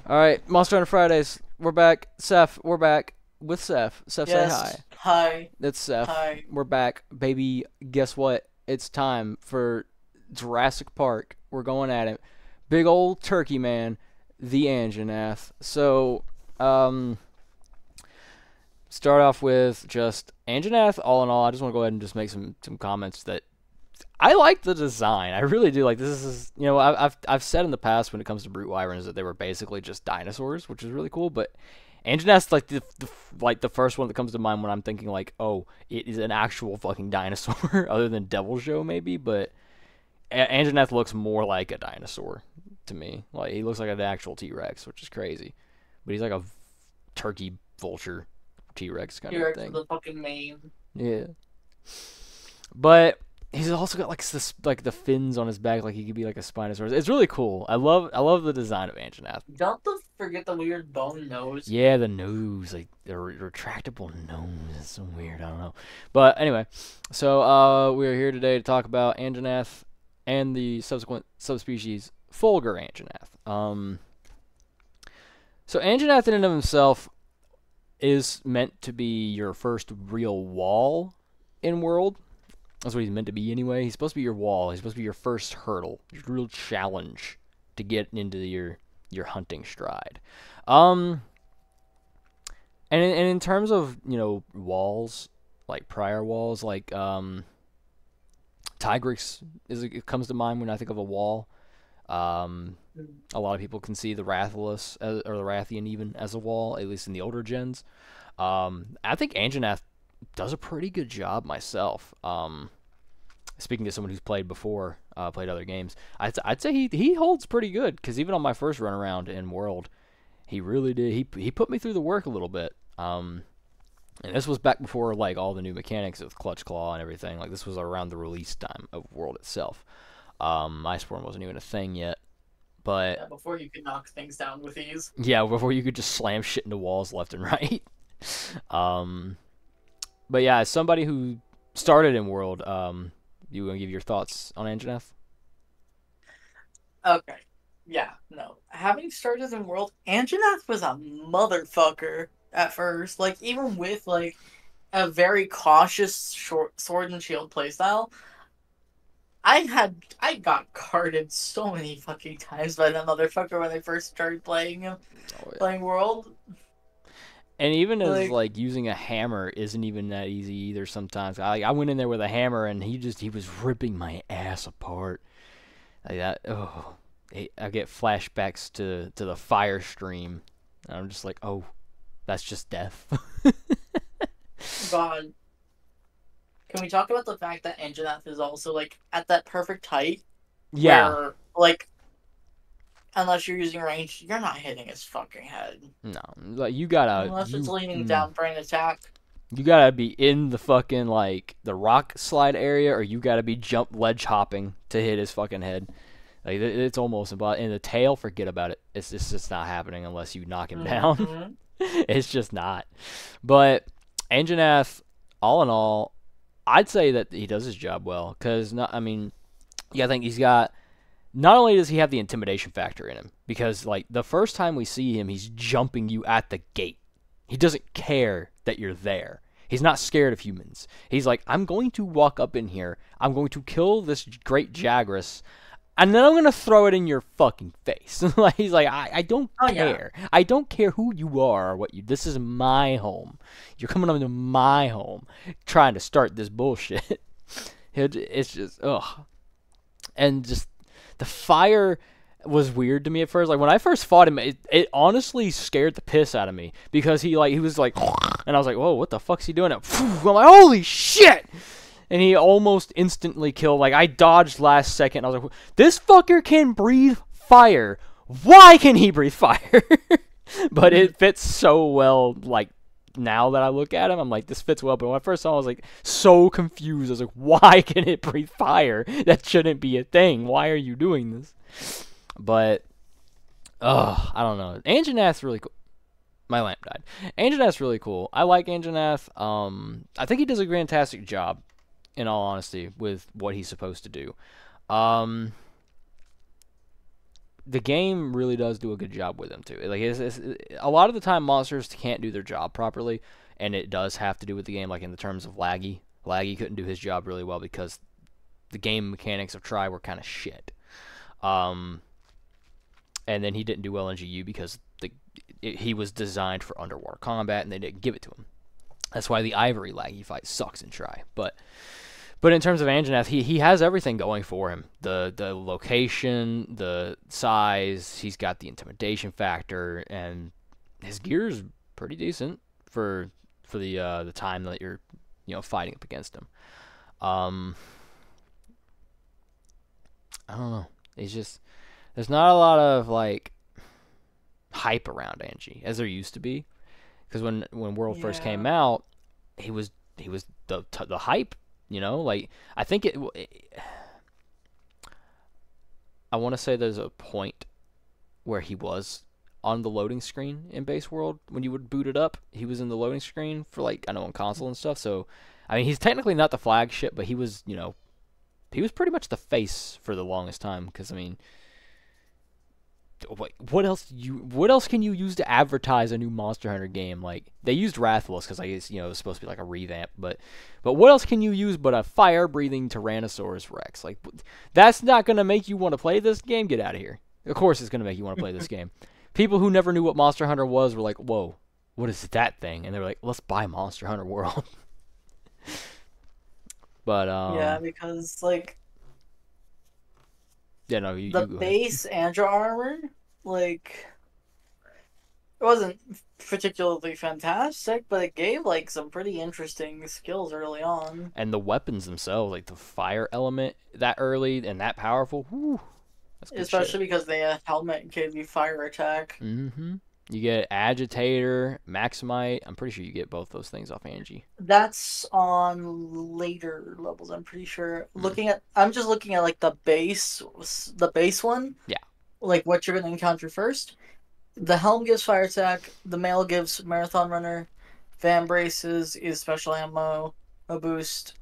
All right, Monster Hunter Fridays. We're back. Seth, we're back with Seth. Seth, say hi. Yes. Hi. It's Seth. Hi. We're back, baby. Guess what? It's time for Jurassic Park. We're going at it. Big old turkey man, the Anjanath. So, um, start off with just Anjanath. All in all, I just want to go ahead and just make some comments that I like the design. I really do. Like this is, I've said in the past when it comes to brute wyverns that they were basically just dinosaurs, which is really cool. But Anjanath's like the first one that comes to mind when I'm thinking like, oh, it is an actual fucking dinosaur, other than Devil Show maybe. But Anjanath looks more like a dinosaur to me. Like he looks like an actual T-Rex, which is crazy. But he's like a turkey vulture T-Rex kind of T-Rex with thing. the fucking mane. Yeah. But he's also got like this like the fins on his back, like he could be like a Spinosaurus. It's really cool. I love the design of Anjanath. Don't forget the weird bone nose. Yeah, the nose, like the retractable nose, is so weird. I don't know, but anyway, so we are here today to talk about Anjanath and the subsequent subspecies Fulgur Anjanath. So Anjanath in and of himself is meant to be your first real wall in world. That's what he's meant to be anyway. He's supposed to be your wall. He's supposed to be your first hurdle, your real challenge to get into your hunting stride. Um, and in terms of walls, like prior walls, like Tigrex it comes to mind when I think of a wall. Um, a lot of people can see the Rathalos or the Rathian even as a wall, at least in the older gens. I think Anjanath does a pretty good job myself. Speaking to someone who's played before, played other games, I'd say he holds pretty good because even on my first run around in World, he really did. He put me through the work a little bit. And this was back before like all the new mechanics of Clutch Claw and everything. Like this was around the release time of World itself. Iceborne wasn't even a thing yet, but Yeah, before you could knock things down with ease. yeah, before you could just slam shit into walls left and right. um, but yeah, as somebody who started in World, you want to give your thoughts on Anjanath? Okay. Yeah, no. Having started in World, Anjanath was a motherfucker at first. Like, even with, like, a very cautious short sword and shield playstyle, I got carded so many fucking times by that motherfucker when I first started playing him, Oh yeah. playing World. And even as Like, like using a hammer isn't even that easy either. Sometimes I went in there with a hammer and he was ripping my ass apart. Like that. Oh, I get flashbacks to the fire stream. And I'm just like, oh, that's just death. God. Can we talk about the fact that Anjanath is also like at that perfect height Yeah. where like unless you're using range, you're not hitting his fucking head. No, like you gotta Unless it's leaning down for an attack. you gotta be in the fucking like the rock slide area, or you gotta be jump ledge hopping to hit his fucking head. Like it's almost about in the tail. Forget about it. It's just not happening unless you knock him down. Mm-hmm. It's just not. But Anjanath, all in all, I'd say that he does his job well. Cause not, I mean, yeah, I think he's got. Not only does he have the intimidation factor in him, because like the first time we see him, he's jumping you at the gate. He doesn't care that you're there. He's not scared of humans. He's like, I'm going to walk up in here. I'm going to kill this great Jagras, and then I'm gonna throw it in your fucking face. Like he's like, I don't Oh yeah. care. I don't care who you are or what you. This is my home. You're coming up into my home, trying to start this bullshit. It's just ugh, and just the fire was weird to me at first. Like when I first fought him, it honestly scared the piss out of me because he was like, and I was like, whoa, what the fuck's he doing? I'm like, holy shit! And he almost instantly killed. Like I dodged last second. I was like, this fucker can breathe fire. Why can he breathe fire? But it fits so well. Like now that I look at him, I'm like, this fits well. But when I first saw him, I was like so confused. I was like, why can it breathe fire? That shouldn't be a thing. Why are you doing this? But I don't know. Anjanath's really cool. My lamp died. Anjanath's really cool. I like Anjanath. I think he does a fantastic job, in all honesty, with what he's supposed to do. Um, the game really does do a good job with them too. Like a lot of the time, monsters can't do their job properly, and it does have to do with the game. Like in the terms of Laggy, Laggy couldn't do his job really well because the game mechanics of Try were kind of shit. And then he didn't do well in GU because he was designed for underwater combat, and they didn't give it to him. That's why the Ivory Laggy fight sucks in Try. But in terms of Anjanath, he has everything going for him. The location, the size, he's got the intimidation factor, and his gear is pretty decent for the time that you're fighting up against him. I don't know. It's just there's not a lot of like hype around Angie as there used to be, because when World first came out, he was the hype. Like I think I want to say there's a point where he was on the loading screen in Base World when you would boot it up. He was in the loading screen for I know on console and stuff. So I mean, he's technically not the flagship, but he was he was pretty much the face for the longest time. Because I mean, what else can you use to advertise a new Monster Hunter game? Like they used Rathalos because I guess it was supposed to be like a revamp, but what else can you use but a fire-breathing Tyrannosaurus Rex? Like that's not gonna make you want to play this game. Get out of here. Of course, it's gonna make you want to play this game. People who never knew what Monster Hunter was were like, "Whoa, what is that thing?" And they were like, "Let's buy Monster Hunter World." But yeah, because yeah, no, the base Andra armor, it wasn't particularly fantastic, but it gave some pretty interesting skills early on. And the weapons themselves, like the fire element that early and that powerful, whew, that's good especially shit. because the helmet gave you fire attack. Mm-hmm. You get Agitator, Maximite. I'm pretty sure you get both those things off Angie. That's on later levels, I'm pretty sure. I'm just looking at the base one. Yeah. What you're gonna encounter first. The helm gives fire attack. The mail gives marathon runner. Van braces is special ammo, a boost.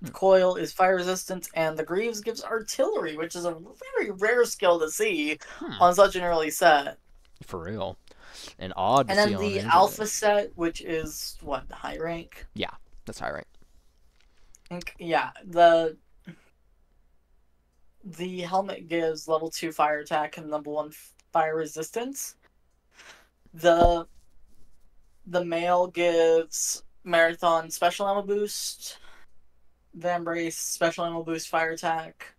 The coil is fire resistance, and the greaves gives artillery, which is a very rare skill to see on such an early set. For real. And odd to see. And then the alpha set, which is high rank? Yeah, that's high rank. Yeah, the helmet gives level 2 fire attack and level 1 fire resistance. The mail gives marathon special ammo boost. Van brace special ammo boost fire attack.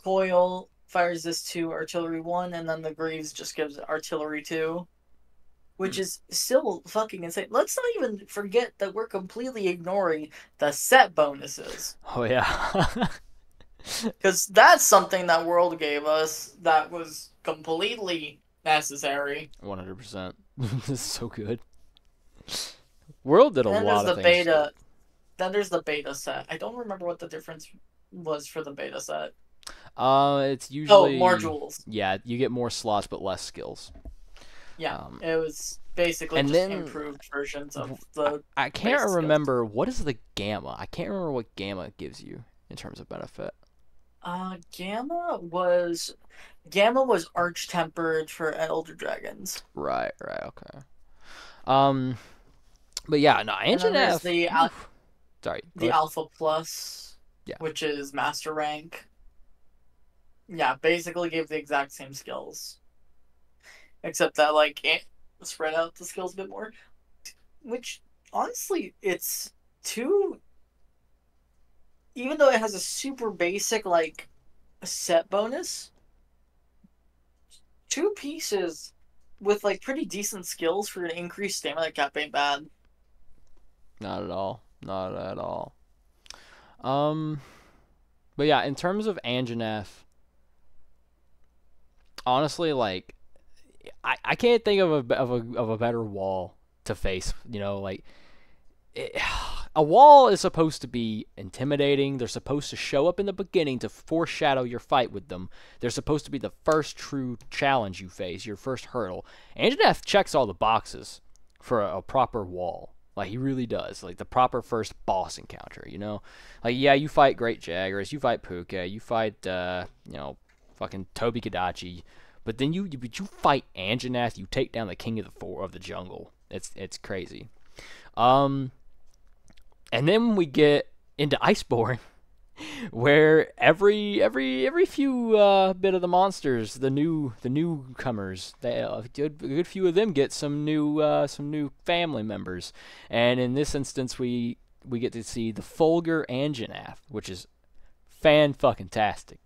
Coil fire resist 2, artillery 1, and then the greaves just gives artillery 2. Which is still fucking insane. Let's not even forget that we're completely ignoring the set bonuses. Oh, yeah. Because that's something that World gave us that was completely necessary. 100%. This is so good. World did a lot of things. Then there's the beta set. I don't remember what the difference was for the beta set. It's usually... more jewels. Yeah, you get more slots but less skills. Yeah, it was basically improved versions of the. I can't remember what is the gamma. I can't remember what gamma gives you in terms of benefit. Gamma was arch tempered for elder dragons. Right, okay. But yeah, no, Anjanath. Sorry. The Alpha Plus, which is master rank. Yeah, basically gave the exact same skills. Except that, spread out the skills a bit more. Which, honestly, it's too... Even though it has a super basic, set bonus, 2 pieces with, pretty decent skills for an increased stamina cap ain't bad. Not at all. Not at all. But yeah, in terms of Anjanath, honestly, I can't think of a better wall to face. A wall is supposed to be intimidating. They're supposed to show up in the beginning to foreshadow your fight with them. They're supposed to be the first true challenge you face, your first hurdle. Anjanath checks all the boxes for a proper wall. He really does. The proper first boss encounter, yeah, you fight Great Jaggers, you fight Puka, you fight, fucking Toby Kadachi. But then you fight Anjanath, you take down the king of the jungle. It's crazy. Um, and then we get into Iceborne, where every few bit of the monsters, the newcomers, a good few of them get some new family members, and in this instance we get to see the Fulgur Anjanath, which is fan fucking tastic.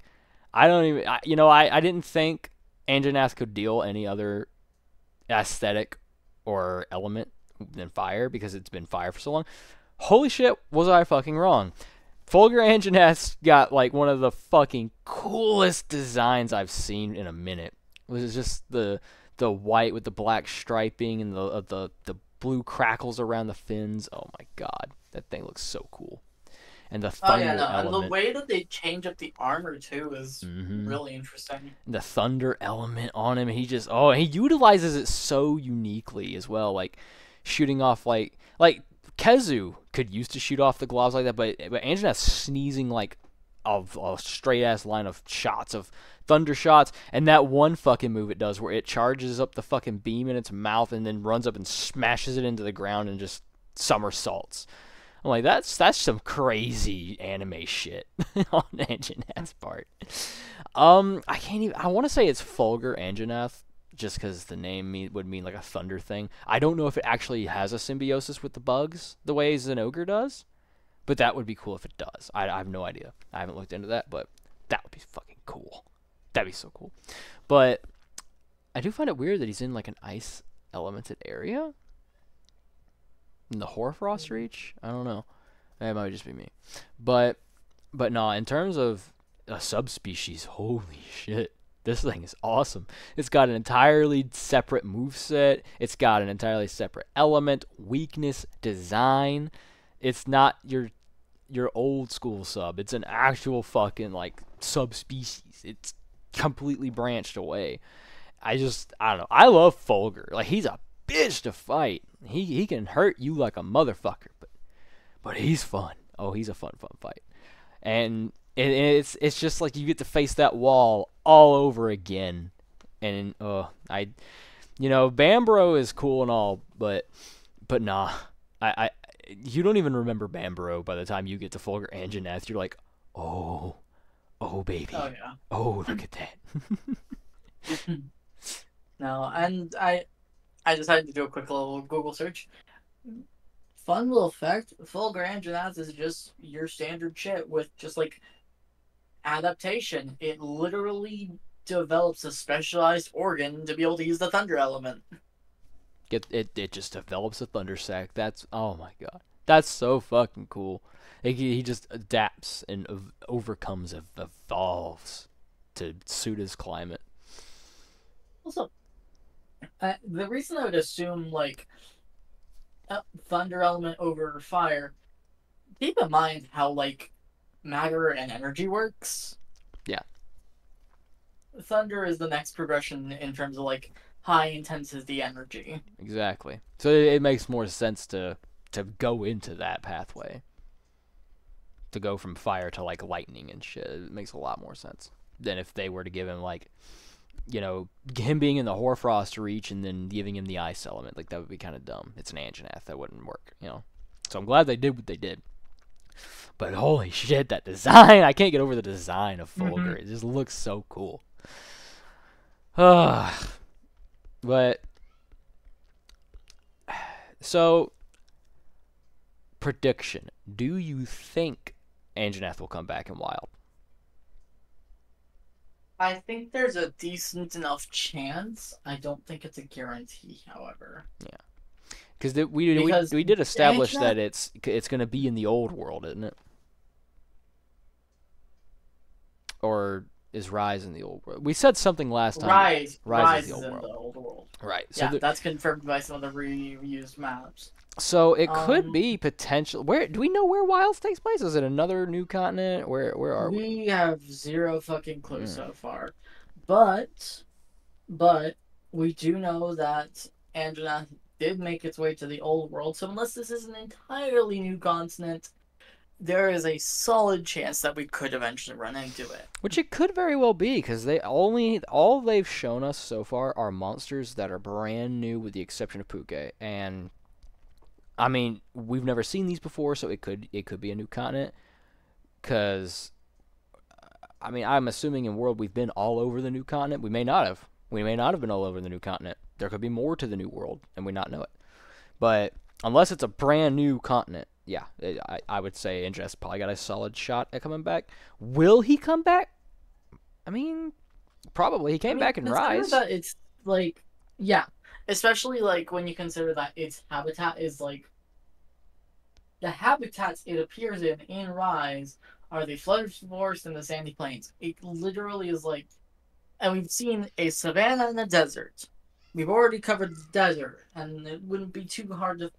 I don't even I didn't think Anjanath could deal any other aesthetic or element than fire because it's been fire for so long. Holy shit, was I fucking wrong? Fulgur Anjanath's got like one of the fucking coolest designs I've seen in a minute. It was just the white with the black striping and the blue crackles around the fins. Oh my god, that thing looks so cool. And the Oh thunder yeah, no, and the element. way that they change up the armor too is Mm-hmm. really interesting. The thunder element on him, he utilizes it so uniquely as well, like shooting off like Kezu could use to shoot off the gloves like that, but Anjanath's sneezing like a straight ass line of shots of thunder shots, and that one fucking move it does where it charges up the fucking beam in its mouth and then runs up and smashes it into the ground and just somersaults. I'm like, that's some crazy anime shit on Anjanath's part. I can't even. I want to say it's Fulgur Anjanath, just because the name would mean like a thunder thing. I don't know if it actually has a symbiosis with the bugs the way Zinogre does, but that would be cool if it does. I have no idea. I haven't looked into that, but that would be fucking cool. That'd be so cool. But I do find it weird that he's in like an ice elemented area. In the Hoarfrost Reach? I don't know. That might just be me. But no, in terms of a subspecies, holy shit. This thing is awesome. It's got an entirely separate moveset. It's got an entirely separate element, weakness, design. It's not your old school sub. It's an actual fucking like subspecies. It's completely branched away. I don't know. I love Fulgur. Like he's a bitch to fight. He can hurt you like a motherfucker, but he's fun. Oh, he's a fun fight. And it's just like you get to face that wall all over again. And Bambro is cool and all, but nah. I you don't even remember Bambro by the time you get to Fulgur Anjanath. You're like, oh baby. Oh yeah. Oh, look at that. No, and I decided to do a quick little Google search. Fun little fact: Fulgur Anjanath is just your standard shit with just like adaptation. It literally develops a specialized organ to be able to use the thunder element. It just develops a thunder sack. That's oh my god. That's so fucking cool. He just adapts and overcomes, evolves to suit his climate. Also, the reason I would assume like thunder element over fire. Keep in mind how like matter and energy works. Yeah. Thunder is the next progression in terms of like high intensity energy. Exactly. So it makes more sense to go into that pathway. To go from fire to like lightning and shit. It makes a lot more sense than if they were to give him like him being in the Hoarfrost Reach and then giving him the ice element. Like that would be kind of dumb. It's an Anjanath. That wouldn't work, So I'm glad they did what they did. But holy shit, that design! I can't get over the design of Fulgur. Mm-hmm. It just looks so cool. But so prediction: do you think Anjanath will come back in Wild? I think there's a decent enough chance. I don't think it's a guarantee, however. Yeah, because we did establish that it's going to be in the old world, isn't it? Or is Rise in the old world? We said something last time. Rise is in the old world. Right. So yeah, that's confirmed by some of the reused maps. So it could be potential. Where do we know where Wilds takes place? Is it another new continent? Where are we? We have zero fucking clue so far, but we do know that Anjanath did make its way to the old world. So unless this is an entirely new continent, there is a solid chance that we could eventually run into it. Which it could very well be, because all they've shown us so far are monsters that are brand new, with the exception of Puke. And I mean, we've never seen these before, so it could be a new continent. Because I mean, I'm assuming in World we've been all over the new continent. We may not have. We may not have been all over the new continent. There could be more to the new world, and we not know it. But unless it's a brand new continent, yeah, I would say Injustice probably got a solid shot at coming back. Will he come back? I mean, probably. He came back in consider Rise. that it's like, yeah, especially like when you consider that its habitat is like the habitats it appears in Rise are the flooded forest and the sandy plains. It literally is like, and we've seen a savanna and a desert. We've already covered the desert, and it wouldn't be too hard to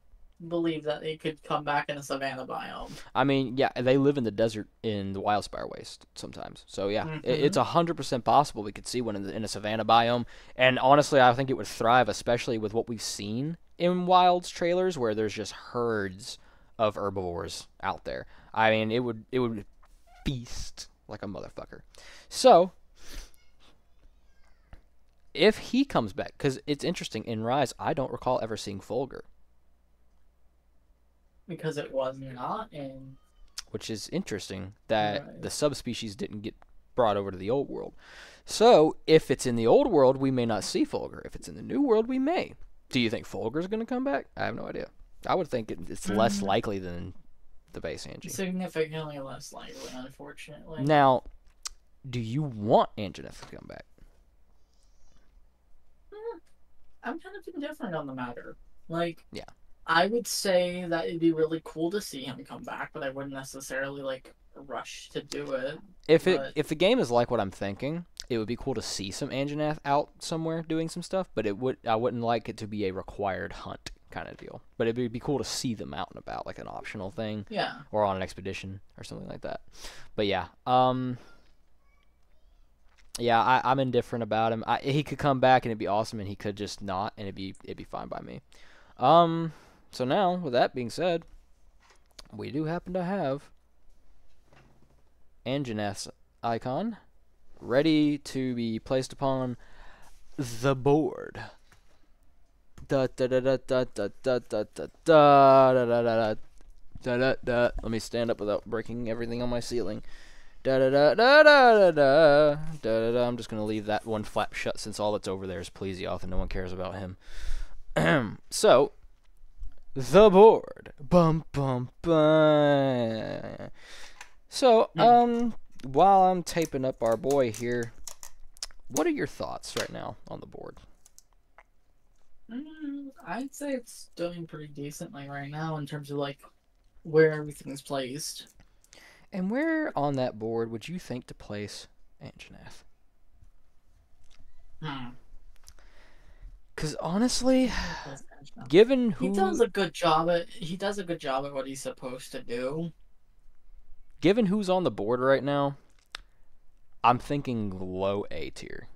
believe that it could come back in a savanna biome. I mean, yeah, they live in the desert in the Wildspire Waste sometimes. So yeah, it's 100% possible we could see one in a savanna biome. And honestly, I think it would thrive, especially with what we've seen in Wilds trailers, where there's just herds of herbivores out there. I mean, it would feast like a motherfucker. So if he comes back, because it's interesting, in Rise, I don't recall ever seeing Fulgur, Because it was not in. which is interesting that Right. the subspecies didn't get brought over to the old world. So if it's in the old world, we may not see Fulgur. If it's in the new world, we may. Do you think Fulgur's going to come back? I have no idea. I would think it's less likely than the base Angie. Significantly less likely, unfortunately. Now, do you want Anjanath to come back? I'm kind of indifferent on the matter. Like, Yeah. I would say that it'd be really cool to see him come back, but I wouldn't necessarily like rush to do it. If But- the game is like what I'm thinking, it would be cool to see some Anjanath out somewhere doing some stuff, but I wouldn't like it to be a required hunt kind of deal. But it'd be cool to see them out and about, like an optional thing, Yeah. or on an expedition or something like that. But yeah, yeah, I'm indifferent about him. He could come back and it'd be awesome, and he could just not, and it'd be fine by me. So now, with that being said, we do happen to have Anjanath's icon ready to be placed upon the board. Da da da da da da da da da da da da da da da. Let me stand up without breaking everything on my ceiling. Da da da da da da da da da. I'm just gonna leave that one flap shut, since all that's over there is Plesioth and no one cares about him. So, the board. Bum bum bum. So, while I'm taping up our boy here, what are your thoughts right now on the board? I'd say it's doing pretty decently right now in terms of like where everything's placed. And where on that board would you think to place Anjanath? Because honestly, given who He does a good job at what he's supposed to do. given who's on the board right now, I'm thinking low A tier.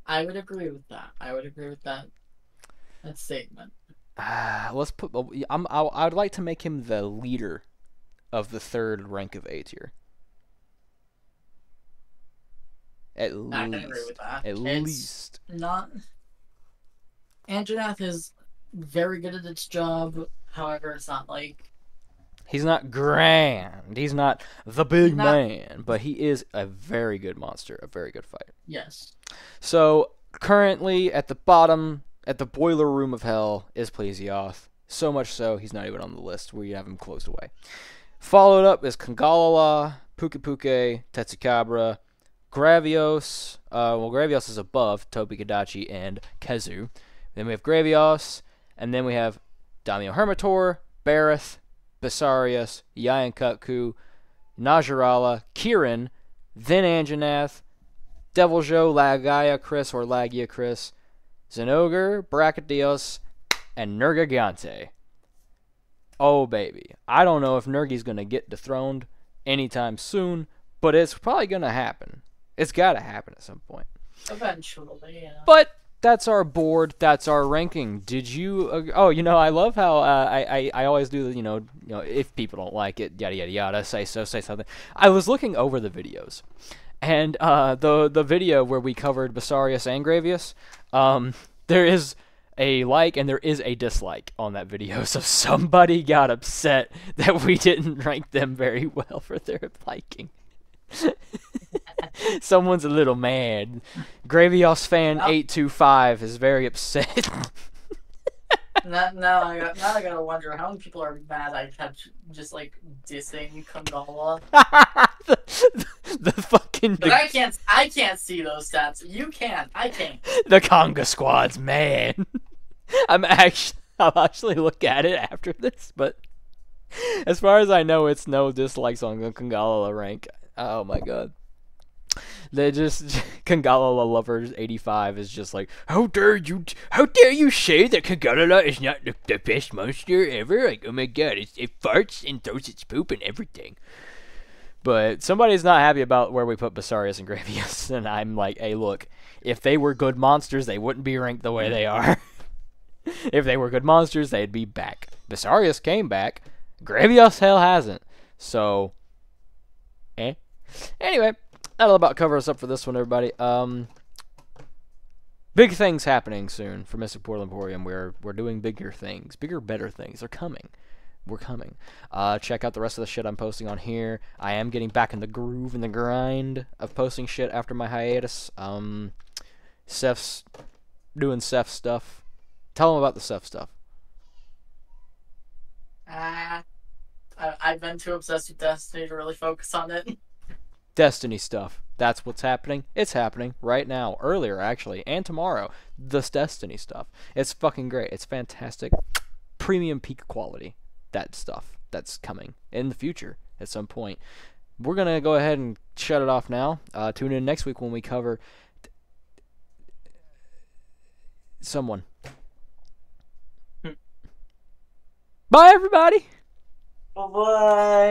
I would agree with that. That statement. Let's put. I'd like to make him the leader of the third rank of A tier. At least. I can agree with that. At least. Not. Anjanath is very good at its job. However, it's not like. He's not grand. He's not the big Not- man, but he is a very good monster, a very good fighter. Yes. So currently at the bottom, at the boiler room of hell, is Plesioth. So much so he's not even on the list. We have him closed away. Followed up is Kangalala, Puke, Tetsukabra, Gravios. Gravios is above Tobi-Kadachi and Kezu. Then we have Gravios, and then we have Daimyo Hermitor, Barith, Basarius, Yayankutku, Najarala, Kirin, then Anjanath, Deviljo, Lagaya Chris or Lagia Chris, Zenogre, Brachydios, and Nergigante. Oh, baby. I don't know if Nergi's going to get dethroned anytime soon, but it's probably going to happen. It's got to happen at some point. Eventually, yeah. But that's our board. That's our ranking. Did you? Oh, I love how I always do. If people don't like it, yada yada yada. Say something. I was looking over the videos, and the video where we covered Basarius and Gravius, there is a like and there is a dislike on that video. So somebody got upset that we didn't rank them very well for their liking. Someone's a little mad. Gravios fan 825 is very upset. Now I gotta wonder how many people are mad I kept just like dissing Kangala. the fucking. But I can't see those stats. You can. I can't. The Conga squad's mad. I'll actually look at it after this, but as far as I know, it's no dislikes on the Kangala rank. Oh my god. They just Kangala lovers 85 is just like, how dare you say that Kangala is not the best monster ever? Like, oh my god, it farts and throws its poop and everything. But somebody's not happy about where we put Basarius and Gravius, and I'm like, hey, look, if they were good monsters, they wouldn't be ranked the way they are. If they were good monsters, they'd be back. Basarius came back. Gravios hell hasn't. So, Anyway, that'll about cover us up for this one, everybody. Big things happening soon for Mystic Portal Emporium. We're doing bigger things. Bigger, better things. They're coming. We're coming. Check out the rest of the shit I'm posting on here. I am getting back in the groove and the grind of posting shit after my hiatus. Seth's doing Seth stuff. Tell them about the Seth stuff. I've been too obsessed with Destiny to really focus on it. Destiny stuff. That's what's happening. It's happening right now. Earlier, actually. And tomorrow. This Destiny stuff. It's fucking great. It's fantastic. Premium peak quality. That stuff. That's coming in the future at some point. We're going to go ahead and shut it off now. Tune in next week when we cover someone. Bye, everybody. Bye-bye.